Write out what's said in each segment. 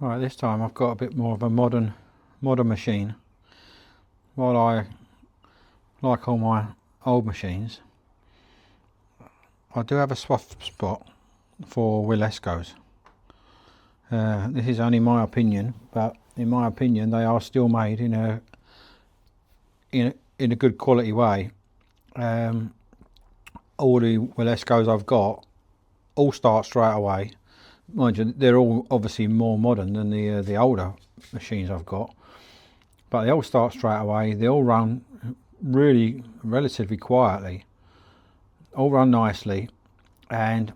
Right, this time I've got a bit more of a modern machine. While I like all my old machines, I do have a soft spot for Wilescos. This is only my opinion, but in my opinion they are still made in a good quality way. All the Wilescos I've got all start straight away. Mind you, they're all obviously more modern than the older machines I've got, but they all start straight away. They all run really relatively quietly, all run nicely. And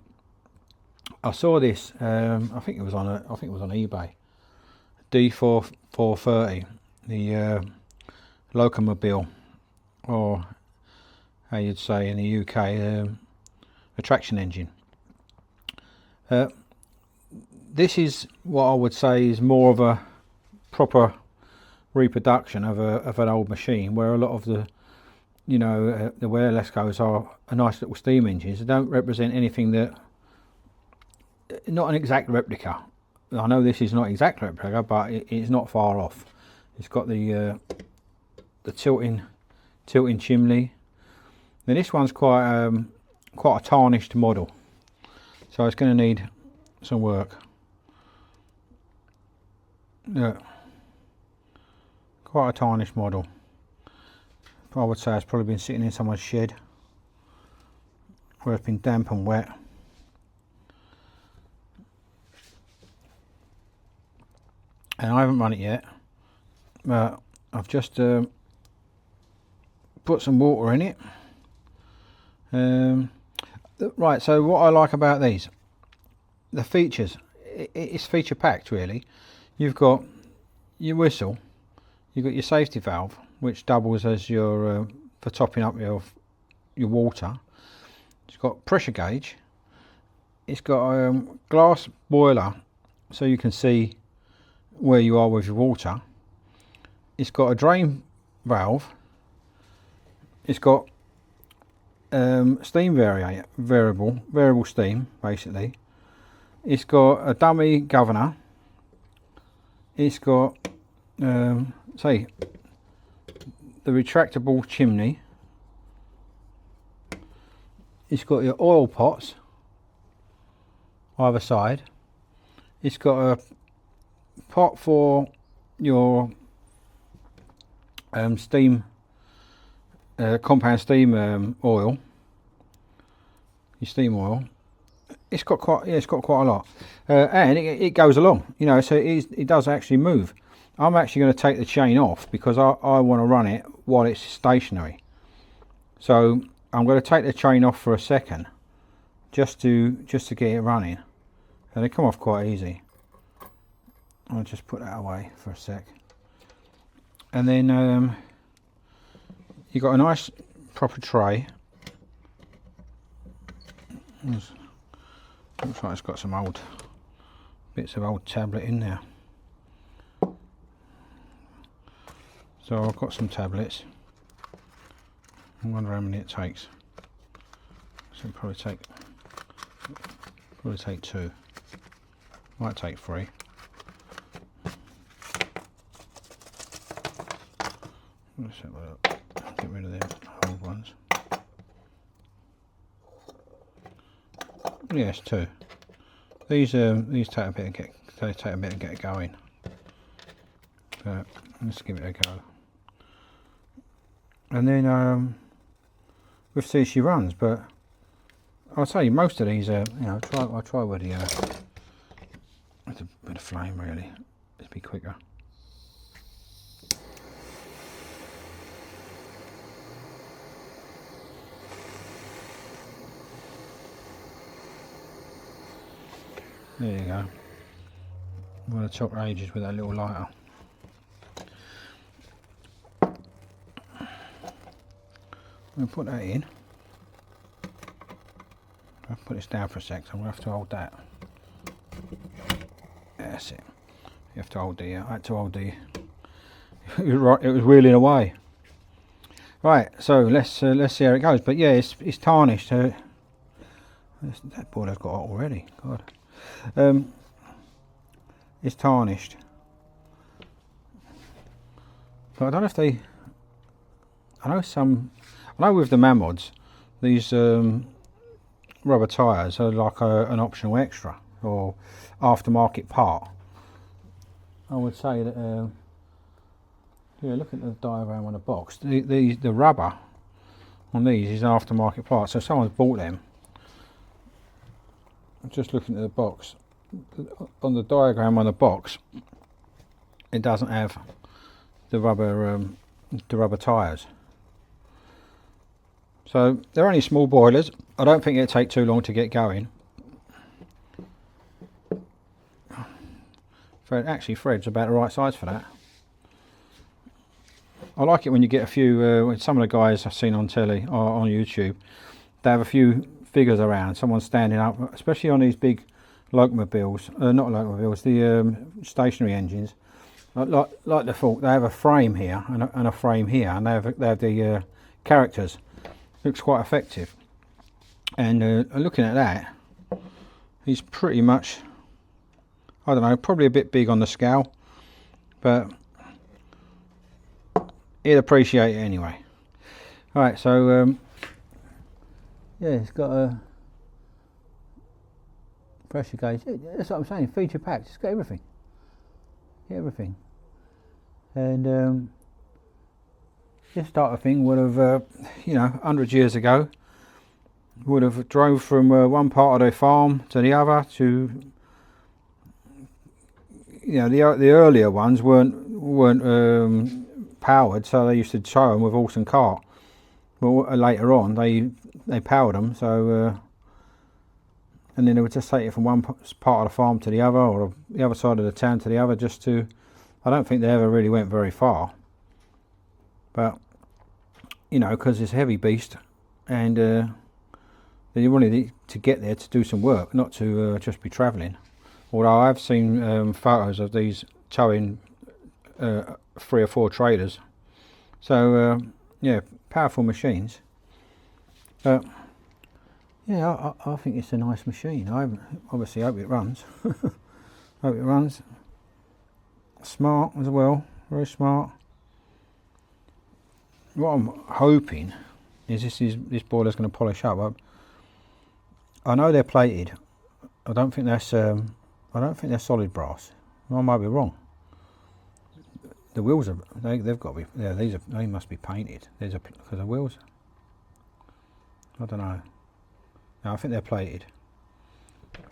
I saw this, I think it was on eBay, D430, the Lokomobile, or how you'd say in the UK, a traction engine. This is what I would say is more of a proper reproduction of an old machine, where a lot of the the Wilescos are a nice little steam engines. They don't represent anything that, not an exact replica. I know this is not exact replica, but it's not far off. It's got the tilting chimney. Now this one's quite a tarnished model, so it's going to need some work. Yeah, quite a tarnished model. I would say it's probably been sitting in someone's shed where it's been damp and wet. And I haven't run it yet, but I've just put some water in it. Right, so what I like about these, the features, it's feature packed really. You've got your whistle, you've got your safety valve, which doubles as your for topping up your water. It's got pressure gauge. It's got a glass boiler, so you can see where you are with your water. It's got a drain valve. It's got steam variable steam basically. It's got a dummy governor. It's got say the retractable chimney. It's got your oil pots either side. It's got a pot for your steam compound steam oil, your steam oil. It's got quite a lot, and it goes along, so it does actually move. I'm actually going to take the chain off because I want to run it while it's stationary. So I'm going to take the chain off for a second, just to get it running, and they come off quite easy. I'll just put that away for a sec, and then you've got a nice proper tray. Looks like it's got some old bits of old tablet in there. So I've got some tablets. I wonder how many it takes. So it'll probably take 2. Might take 3. Let's have a look. Get rid of them old ones. Yes, 2. These take a bit to get it going. But let's give it a go. And then we'll see if she runs. But I'll tell you, most of these are, I'll try with the with a bit of flame really. It'll be quicker. There you go. I'm going to talk ages with that little lighter. I'm going to put that in. I'll put this down for a sec, so I'm going to have to hold that. That's it. You have to hold the, I had to hold the, it was wheeling away. Right, so let's see how it goes. But yeah, it's tarnished. That board I've got already. God. it's tarnished. But I don't know if they, I know with the Mamods, these rubber tyres are like an optional extra or aftermarket part. I would say that, yeah, look at the diagram on the box. The rubber on these is an aftermarket part, so someone's bought them. I'm just looking at the box. On the diagram on the box, it doesn't have the rubber tyres. So they're only small boilers. I don't think it'll take too long to get going. Fred's about the right size for that. I like it when you get a few, some of the guys I've seen on telly or on YouTube, they have a few figures around, someone standing up, especially on these big locomobiles, not locomobiles, the stationary engines. Like the Falk, they have a frame here and a frame here, and they have the characters. Looks quite effective. And looking at that, he's pretty much, I don't know, probably a bit big on the scale, but he'd appreciate it anyway. Alright, so yeah, it's got a pressure gauge. That's what I'm saying, feature packed. It's got everything. Everything. And this type of thing would have, you know, 100 years ago, would have drove from one part of the farm to the other. To, you know, the earlier ones weren't powered, so they used to tow them with horse and cart. But later on, they powered them, so and then they would just take it from one part of the farm to the other, or the other side of the town to the other, just to. I don't think they ever really went very far. But you know, because it's a heavy beast, and you wanted to get there to do some work, not to just be travelling. Although I've seen photos of these towing 3 or 4 traders. So yeah, powerful machines. But yeah, I think it's a nice machine. I obviously hope it runs. Hope it runs. Smart as well, very smart. What I'm hoping is this boiler's going to polish up. I know they're plated. I don't think that's they're solid brass. I might be wrong. The wheels are they've got to be. Yeah, they must be painted. Because the wheels. I don't know. No, I think they're plated.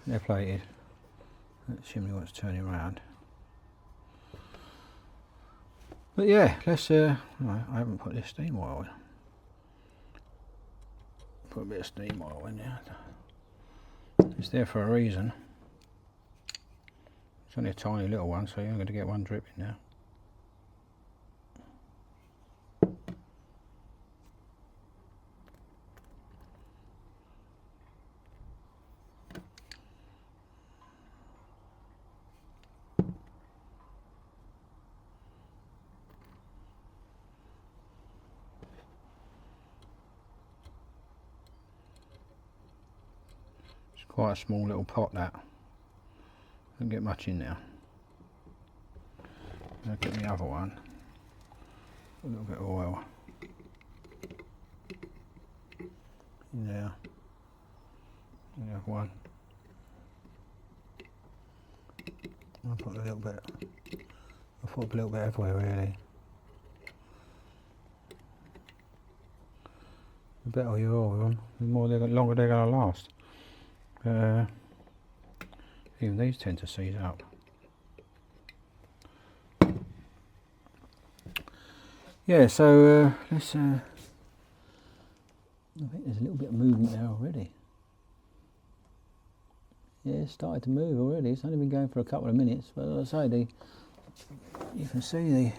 They're plated. That chimney wants turning around. But yeah, let's. I haven't put this steam oil in. Put a bit of steam oil in there. It's there for a reason. It's only a tiny little one, so you're going to get one drip in there. Quite a small little pot, that. Don't get much in there. I'll get the other one. A little bit of oil in there. And the other one. I'll put a little bit. I'll put a little bit everywhere, really. The better you are with them, the longer they're going to last. Even these tend to seize up. Yeah, so let's. I think there's a little bit of movement there already. Yeah, it's started to move already. It's only been going for a couple of minutes, but as I say, you can see the.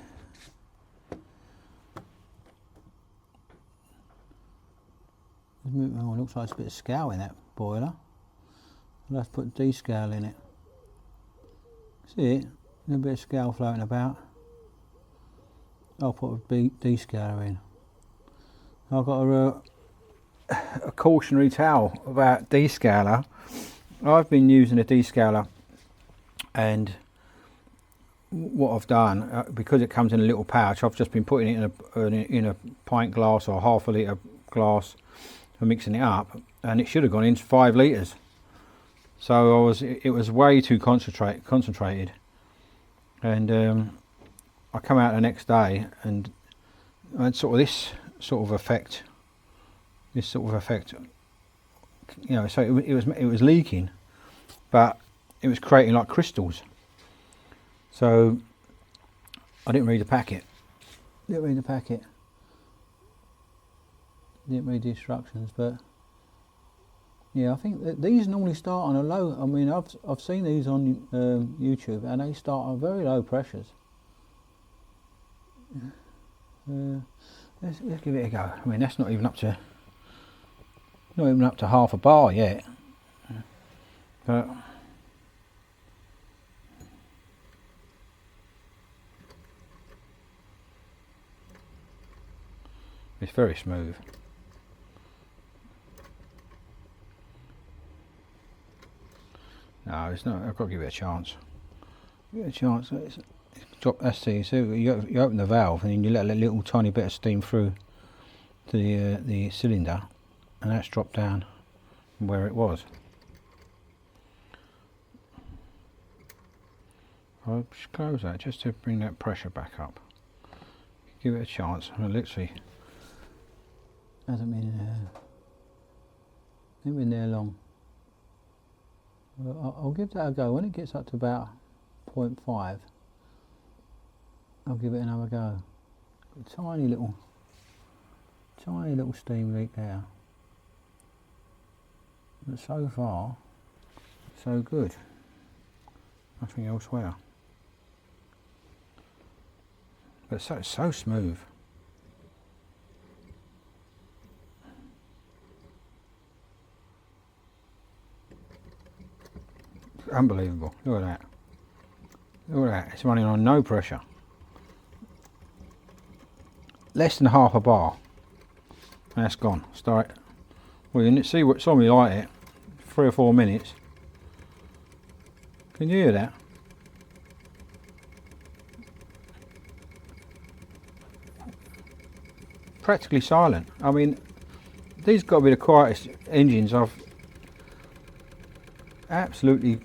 Oh, it looks like there's a bit of scowl in that boiler. I'll have to put descale in it. See it? A little bit of scale floating about. I'll put a descaler in. I've got a cautionary tale about descaler. I've been using a descaler, and what I've done, because it comes in a little pouch, I've just been putting it in a pint glass or half a litre glass and mixing it up, and it should have gone into 5 litres. So it was way too concentrated, and I come out the next day and I had this sort of effect, you know. So it was leaking, but it was creating like crystals. So I didn't read the packet. Didn't read the instructions, but yeah, I think that these normally start on a low. I mean, I've seen these on YouTube, and they start on very low pressures. Let's give it a go. I mean, that's not even up to half a bar yet, but it's very smooth. No, it's not. I've got to give it a chance. Drop. Let's see. So you open the valve and then you let a little tiny bit of steam through to the cylinder, and that's dropped down from where it was. I'll just close that just to bring that pressure back up. Give it a chance. I mean, literally hasn't been there long. I'll give that a go. When it gets up to about 0.5, I'll give it another go. Tiny little steam leak there, but so far so good. Nothing elsewhere, but so smooth. Unbelievable. Look at that. Look at that. It's running on no pressure. Less than half a bar. And that's gone. Start. Well, you see what saw me light it. 3 or 4 minutes. Can you hear that? Practically silent. I mean, these got to be the quietest engines I've. Absolutely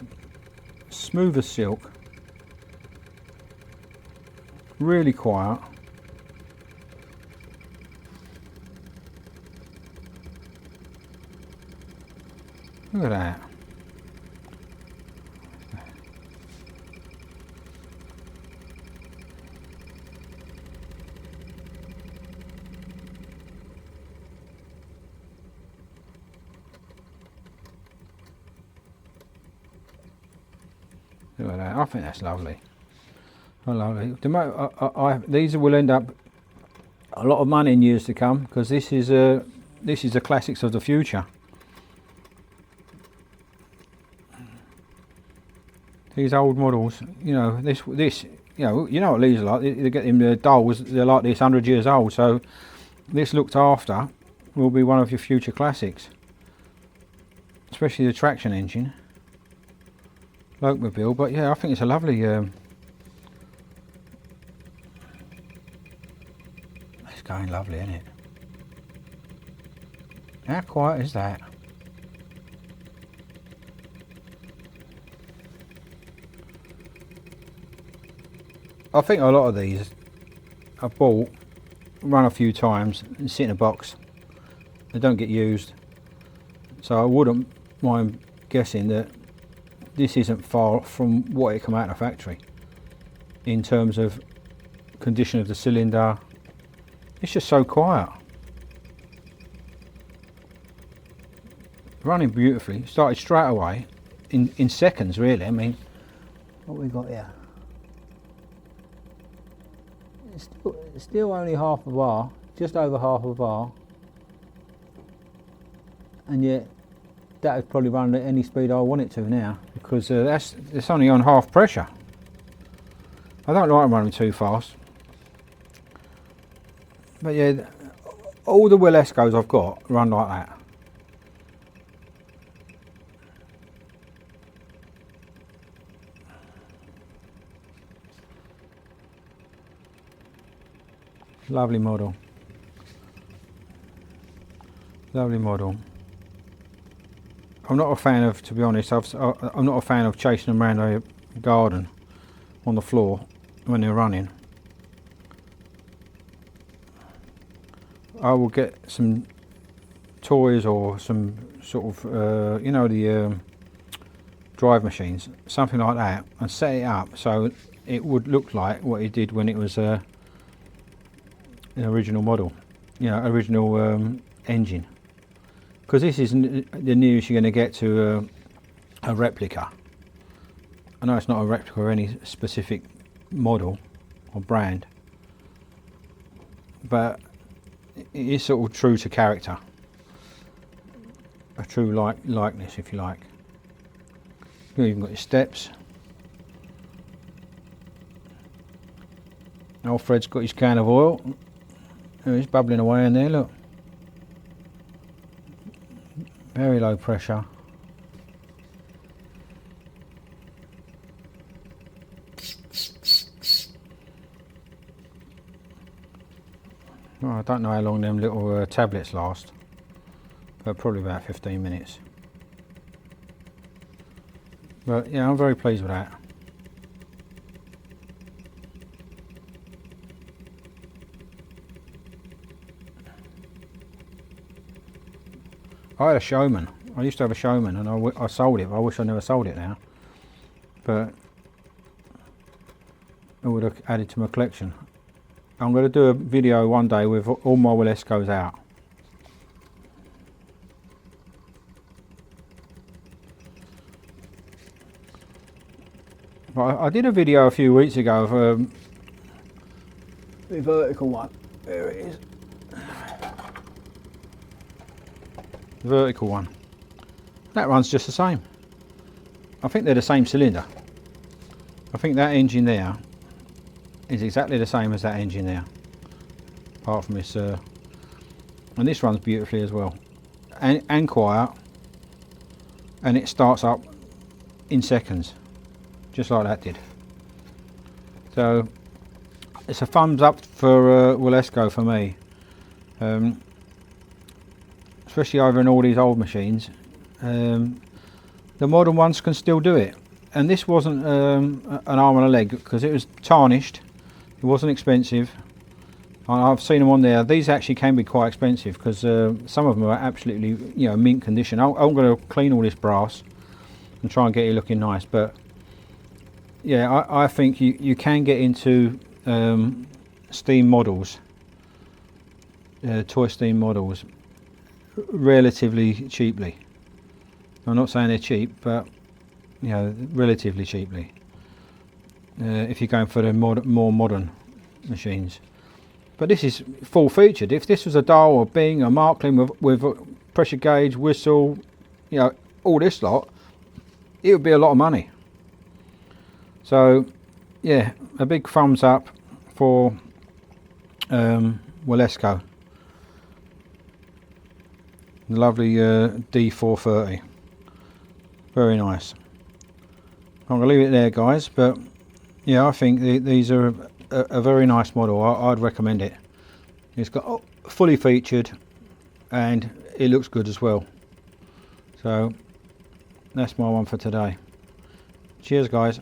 smooth as silk, really quiet. Look at that. Look at that. I think that's lovely. Lovely. These will end up a lot of money in years to come, because this is the classics of the future. These old models, you know, this you know what these are like. They get them dolls. They're like this 100 years old. So this looked after will be one of your future classics, especially the traction engine. Lokomobile, but yeah, I think it's a lovely. It's going lovely, isn't it? How quiet is that? I think a lot of these I've bought, run a few times, and sit in a box. They don't get used, so I wouldn't mind guessing that this isn't far from what it come out of the factory in terms of condition of the cylinder. It's just so quiet, running beautifully. Started straight away in seconds, really. I mean, what we got here? It's still only half a bar, just over half a bar, and yet that would probably run at any speed I want it to now, because it's only on half pressure. I don't like running too fast, but yeah, all the Wilescos I've got run like that. Lovely model. Lovely model. I'm not a fan of, to be honest, I'm not a fan of chasing them around a garden on the floor when they're running. I will get some toys or some sort of, you know, the drive machines, something like that, and set it up so it would look like what it did when it was an original model, you know, original engine. Because this isn't the nearest you're going to get to a replica. I know it's not a replica of any specific model or brand, but it is sort of true to character, a true likeness, if you like. You've even got your steps. Alfred's got his can of oil. Oh, he's bubbling away in there, look. Very low pressure. Well, I don't know how long them little tablets last, but probably about 15 minutes. But yeah, I'm very pleased with that. I had a Showman. I used to have a Showman, and I sold it. I wish I never sold it now, but I would have added to my collection. I'm going to do a video one day with all my Wilescos out. I did a video a few weeks ago of the vertical one. There it is. The vertical one. That runs just the same. I think they're the same cylinder. I think that engine there is exactly the same as that engine there, apart from this, and this runs beautifully as well, and quiet, and it starts up in seconds, just like that did. So it's a thumbs up for Wilesco for me, especially over in all these old machines. The modern ones can still do it, and this wasn't an arm and a leg because it was tarnished. It wasn't expensive. I've seen them on there. These actually can be quite expensive because some of them are absolutely, you know, mint condition. I'm going to clean all this brass and try and get it looking nice. But yeah, I think you can get into steam models, toy steam models, relatively cheaply. I'm not saying they're cheap, but you know, relatively cheaply. If you're going for the more modern machines. But this is full featured. If this was a Dahl or Bing or Marklin with a pressure gauge, whistle, you know, all this lot, it would be a lot of money. So yeah, a big thumbs up for Wilesco. The lovely D430. Very nice. I'm going to leave it there, guys, but yeah, I think these are a very nice model. I'd recommend it. It's got fully featured and it looks good as well. So that's my one for today. Cheers, guys.